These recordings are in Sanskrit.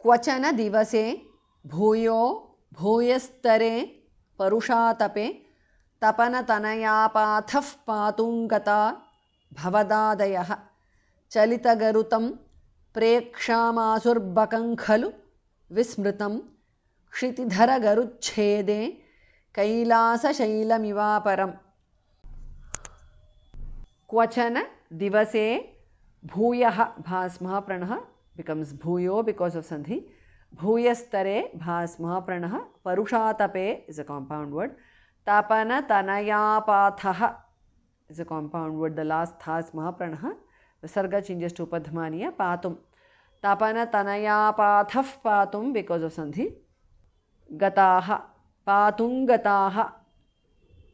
क्वचन दिवसे भूयो भूयस्तरे परुषातपे तपनतनयापाथः पातुङ्गता भवदादयः चलितगरुतं प्रेक्षामासुर्बकं खलु विस्मृतं क्षितिधरगरुच्छेदे कैलासशैलमिवापरम्। क्वचन दिवसे भूयः भास्मः प्रणः becomes bhuyo because of sandhi. Bhuyastare bhasmah pranah. Parushatape is a compound word. Tapana tanayapathaha is a compound word. The last thas mahapranah. The sarga changes to padmaniya. Patum. Tapana tanayapathah patum because of sandhi. Gataha. Patung gataha.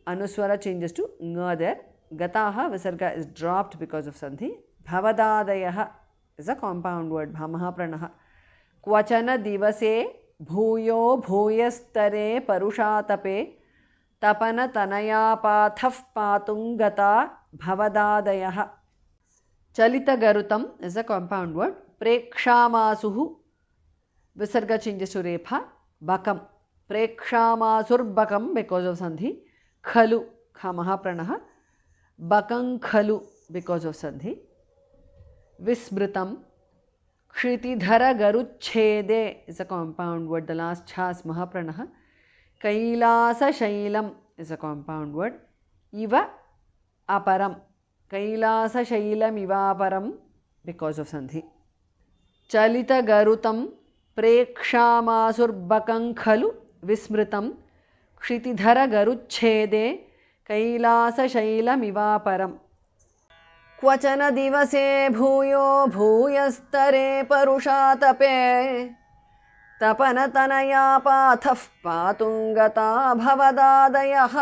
Anuswara changes to nga there. Gataha visarga is dropped because of sandhi. Bhavadadayaha is a compound word. Bhamaha pranaha. Kvachana divase bhuyo bhuyastare parushatape tapana tanayapathah patungata bhavadadayaha. Chalita garutam is a compound word. Prekshamasuhu visarga changes to repha. Bakam. Prekshamasur bakam because of sandhi. Khalu khamaha pranaha. Bakam khalu because of sandhi. Vismritam. Kshitidhara garuchede is a compound word. The last chas mahapranaha. Kailasa shailam is a compound word. Iva aparam. Kailasa shailam iva aparam because of sandhi. Chalita garutam prekshamasurbakam khalu vismritam. Kshitidhara garuchede kailasa shailam iva aparam. क्वचन दिवसे भूयो भूयस्तरे परुषातपे तपनतनयापाथः पातुङ्गता भवदादयः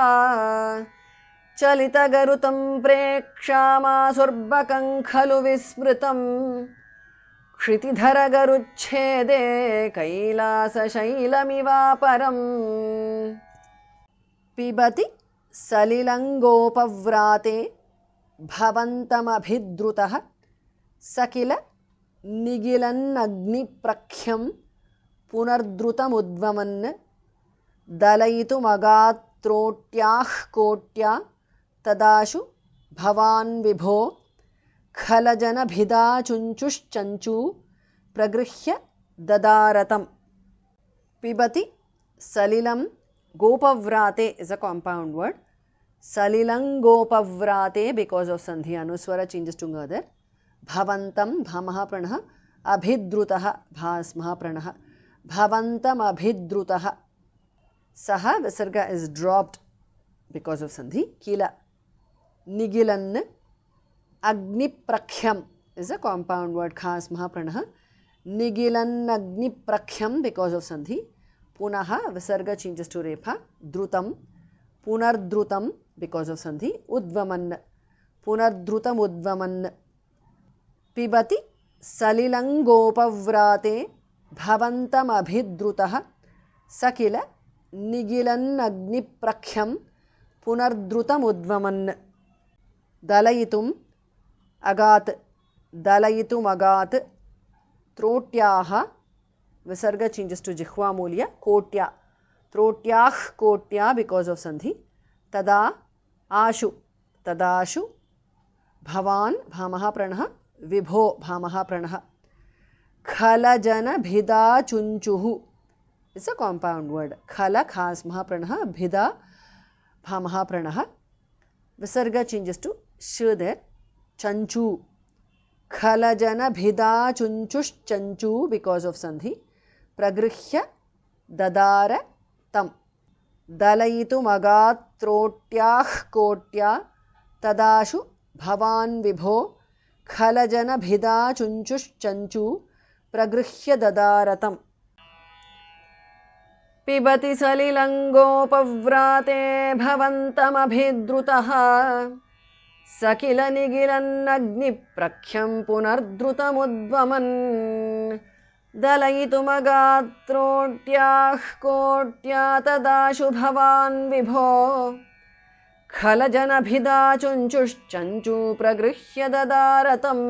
चलितगरुतं प्रेक्षामासुर्बकं खलु विस्मृतं क्षितिधरगरुच्छेदे कैलासशैलमिवापरम्। पिबति सलिलङ्गोपव्राते भवन्तमभिद्रुतः स किल निगिलन्नग्निप्रख्यं पुनर्द्रुतमुद्वमन् दलयितुमगात्रोट्याः कोट्या तदाशु भवान् विभो खलजनभिदाचुञ्चुश्चञ्चू प्रगृह्य ददारतम्। पिबति सलिलं गोपव्राते is a compound word. Salilangopavvrate because of sandhi anuswara changes to ngadar. Bhavantam bhamaha pranaha. Abhidrutaha bhasmaha pranaha. Bhavantam abhidrutaha. Saha visarga is dropped because of sandhi. Kila. Nigilan. Agniprakyam is a compound word. Khasmaha pranaha. Nigilan agniprakyam because of sandhi. Punaha visarga changes to repha. Drutam. Punardrutam because of sandhi. Udvaman. Punardrutam udvaman. Pibati salilangopavvrate bhavantam abhidrutaha sakila nigilan agniprakyam punardrutam udvaman. Dalayitum agat. Dalayitum agat. Trotyaha visarga changes to jihva mulya. Kotya. Trotyah kotya because of sandhi. Tada ashu. Tadashu. Bhavan bhamaha pranaha. Vibho bhamaha pranaha. Khalajana bhida chunchuhu. It's a compound word. Khala khasmaha pranaha. Bhida bhamaha pranaha. Visarga changes to shu there. Chanchu. Khalajana bhida chunchush chanchu because of sandhi. Pragrihya dadara tam. Dalayitu magatrotyah kotya tadashu bhavan vibho khalajana bhida chunchush chanchu pragrihya dadaratam. Pibati salilangopavvrate bhavantam abhidrutaha sakila nigilan agniprakyam punardrutamudvaman दलयितुमगात्रोट्याः कोट्या तदाशु भवान् विभो खलजनभिदा चुञ्चुश्चञ्चू प्रगृह्य ददारतम्।